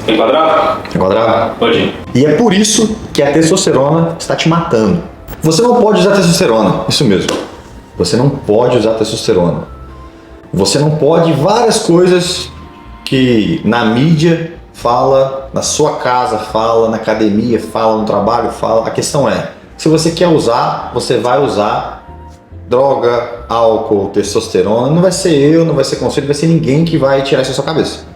Enquadrado? Enquadrado? Pode ir. E é por isso que a testosterona está te matando. Você não pode usar testosterona, isso mesmo. Você não pode usar testosterona. Você não pode várias coisas que na mídia fala, na sua casa fala, na academia fala, no trabalho fala. A questão é, se você quer usar, você vai usar droga, álcool, testosterona. Não vai ser eu, não vai ser conselho, vai ser ninguém que vai tirar isso da sua cabeça.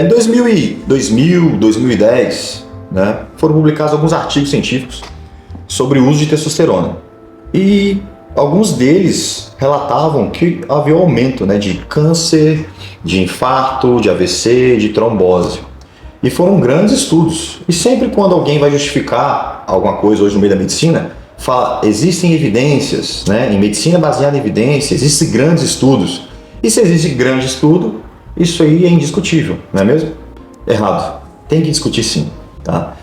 Em 2010, né, foram publicados alguns artigos científicos sobre o uso de testosterona. E alguns deles relatavam que havia um aumento, né, de câncer, de infarto, de AVC, de trombose. E foram grandes estudos. E sempre quando alguém vai justificar alguma coisa hoje no meio da medicina, fala, existem evidências, né, em medicina baseada em evidências, existem grandes estudos. E se existe grande estudo, isso aí é indiscutível, não é mesmo? Errado. Tem que discutir sim. Tá?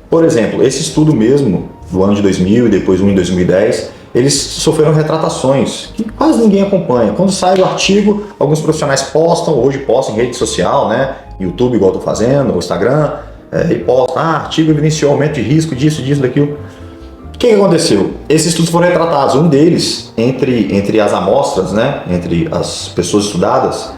Por exemplo, esse estudo mesmo, do ano de 2000 e depois um em 2010, eles sofreram retratações que quase ninguém acompanha. Quando sai o artigo, alguns profissionais postam, hoje postam em rede social, né? YouTube, igual eu estou fazendo, no Instagram, e postam, artigo evidenciou aumento de risco disso, daquilo. O que aconteceu? Esses estudos foram retratados, um deles, entre as amostras, né? Entre as pessoas estudadas,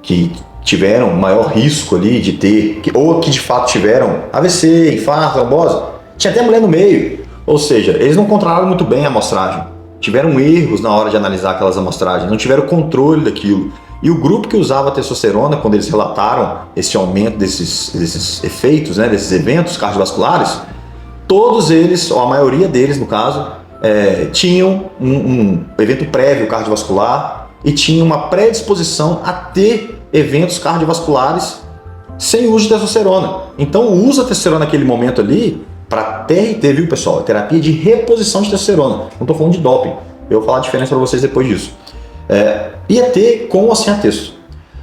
que tiveram maior risco ali de ter, ou que de fato tiveram AVC, infarto, trombose, tinha até mulher no meio. Ou seja, eles não controlaram muito bem a amostragem. Tiveram erros na hora de analisar aquelas amostragens, não tiveram controle daquilo. E o grupo que usava testosterona, quando eles relataram esse aumento desses efeitos, né, desses eventos cardiovasculares, todos eles, ou a maioria deles no caso, tinham um evento prévio cardiovascular e tinham uma predisposição a ter eventos cardiovasculares sem uso de testosterona. Então o uso da testosterona naquele momento ali, para TRT, viu pessoal? Terapia de reposição de testosterona. Não estou falando de doping. Eu vou falar a diferença para vocês depois disso. Ia ter com ou sem a testo.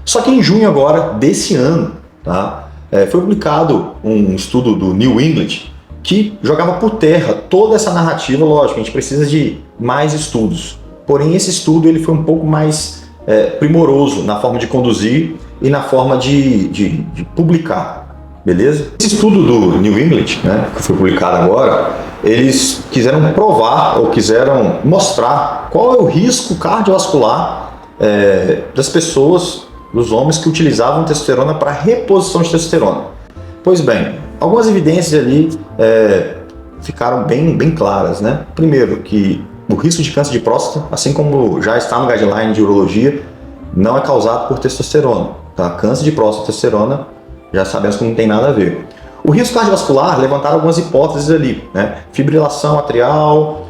Só que em junho agora, desse ano, tá? Foi publicado um estudo do New England que jogava por terra toda essa narrativa. Lógico, a gente precisa de mais estudos. Porém, esse estudo ele foi um pouco mais primoroso na forma de conduzir e na forma de publicar. Beleza? Esse estudo do New England, né, que foi publicado agora, eles quiseram provar ou quiseram mostrar qual é o risco cardiovascular das pessoas, dos homens que utilizavam testosterona para reposição de testosterona. Pois bem, algumas evidências ali ficaram bem claras, né? Primeiro, que o risco de câncer de próstata, assim como já está no guideline de urologia, não é causado por testosterona. Tá? Câncer de próstata e testosterona, já sabemos que não tem nada a ver. O risco cardiovascular, levantaram algumas hipóteses ali, né? Fibrilação atrial,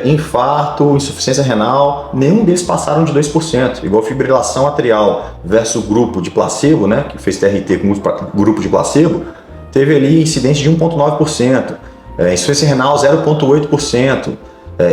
infarto, insuficiência renal, nenhum deles passaram de 2%, igual fibrilação atrial versus grupo de placebo, né? Que fez TRT com grupo de placebo, teve ali incidência de 1,9%, insuficiência renal 0,8%,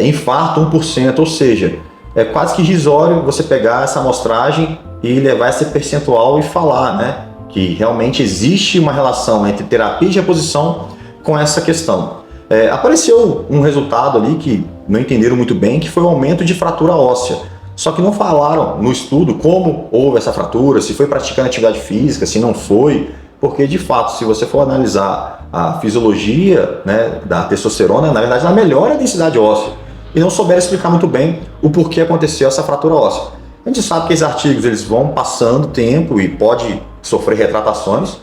infarto 1%, ou seja, é quase que irrisório você pegar essa amostragem e levar esse percentual e falar, né? Que realmente existe uma relação entre terapia de reposição com essa questão. Apareceu um resultado ali que não entenderam muito bem, que foi o aumento de fratura óssea. Só que não falaram no estudo como houve essa fratura, se foi praticando atividade física, se não foi, porque de fato, se você for analisar a fisiologia, né, da testosterona, na verdade ela melhora a densidade óssea. E não souberam explicar muito bem o porquê aconteceu essa fratura óssea. A gente sabe que esses artigos eles vão passando tempo e pode sofrer retratações,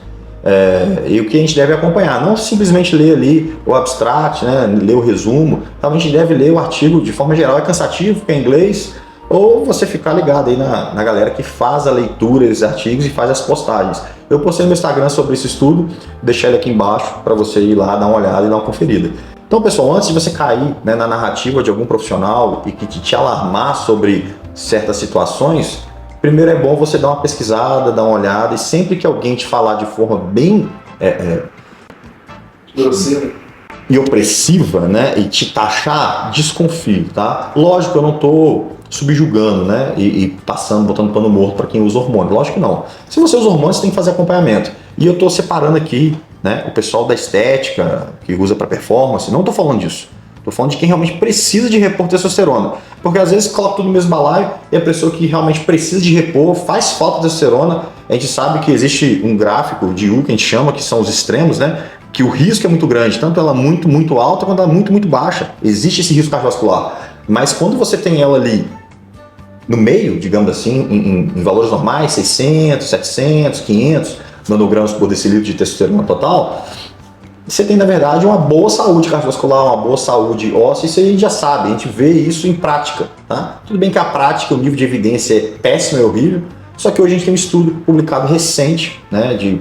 e o que a gente deve acompanhar, não simplesmente ler ali o abstract, né, ler o resumo, então a gente deve ler o artigo de forma geral, é cansativo, porque é em inglês, ou você ficar ligado aí na galera que faz a leitura desses artigos e faz as postagens. Eu postei no meu Instagram sobre esse estudo, deixei ele aqui embaixo para você ir lá, dar uma olhada e dar uma conferida. Então pessoal, antes de você cair, né, na narrativa de algum profissional e que te alarmar sobre certas situações, primeiro é bom você dar uma pesquisada, dar uma olhada, e sempre que alguém te falar de forma bem grosseira e opressiva, né, e te taxar, desconfie, tá? Lógico, eu não tô subjugando, né, e passando, botando pano morto para quem usa hormônio, lógico que não. Se você usa hormônio, você tem que fazer acompanhamento. E eu tô separando aqui, né, o pessoal da estética, que usa para performance, não tô falando disso. Estou falando de quem realmente precisa de repor testosterona. Porque às vezes coloca tudo no mesmo balaio e a pessoa que realmente precisa de repor, faz falta de testosterona. A gente sabe que existe um gráfico de U que a gente chama, que são os extremos, né? Que o risco é muito grande, tanto ela muito, muito alta quanto ela muito, muito baixa. Existe esse risco cardiovascular. Mas quando você tem ela ali no meio, digamos assim, em valores normais, 600, 700, 500 nanogramas por decilitro de testosterona total, você tem, na verdade, uma boa saúde cardiovascular, uma boa saúde óssea. Isso aí a gente já sabe, a gente vê isso em prática. Tá? Tudo bem que a prática, o nível de evidência é péssimo, é horrível, só que hoje a gente tem um estudo publicado recente, né, de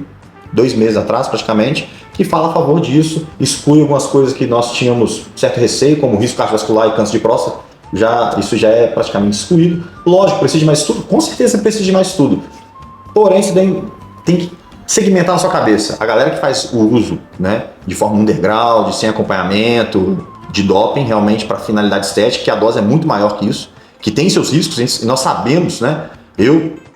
2 meses atrás praticamente, que fala a favor disso, exclui algumas coisas que nós tínhamos certo receio, como risco cardiovascular e câncer de próstata. Isso já é praticamente excluído. Lógico, precisa de mais estudo? Com certeza precisa de mais estudo. Porém, você tem que segmentar na sua cabeça. A galera que faz o uso, né, de forma underground, sem acompanhamento, de doping, realmente para finalidade estética, que a dose é muito maior que isso, que tem seus riscos, e nós sabemos, né?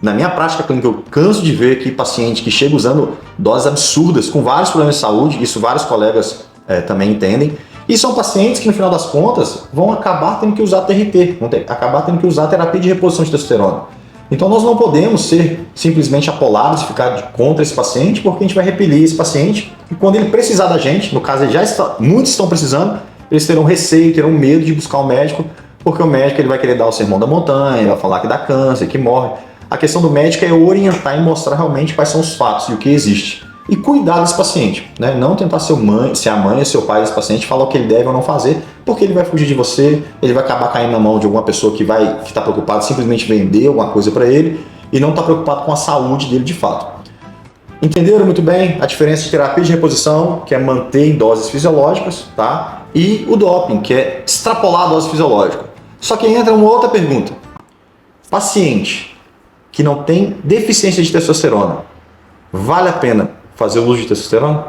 Na minha prática clínica, eu canso de ver aqui paciente que chega usando doses absurdas, com vários problemas de saúde, isso vários colegas também entendem, e são pacientes que, no final das contas, vão acabar tendo que usar TRT, acabar tendo que usar terapia de reposição de testosterona. Então nós não podemos ser simplesmente apolados e ficar contra esse paciente, porque a gente vai repelir esse paciente, e quando ele precisar da gente, no caso muitos estão precisando, eles terão receio, terão medo de buscar um médico, porque o médico ele vai querer dar o sermão da montanha, vai falar que dá câncer, que morre. A questão do médico é orientar e mostrar realmente quais são os fatos e o que existe. E cuidar desse paciente, né? Não tentar ser a mãe ou seu pai desse paciente, falar o que ele deve ou não fazer, porque ele vai fugir de você, ele vai acabar caindo na mão de alguma pessoa que está preocupada em simplesmente vender alguma coisa para ele e não está preocupado com a saúde dele de fato. Entenderam muito bem a diferença de terapia de reposição, que é manter em doses fisiológicas, tá? E o doping, que é extrapolar a dose fisiológica. Só que entra uma outra pergunta. Paciente que não tem deficiência de testosterona, vale a pena fazer o uso de testosterona?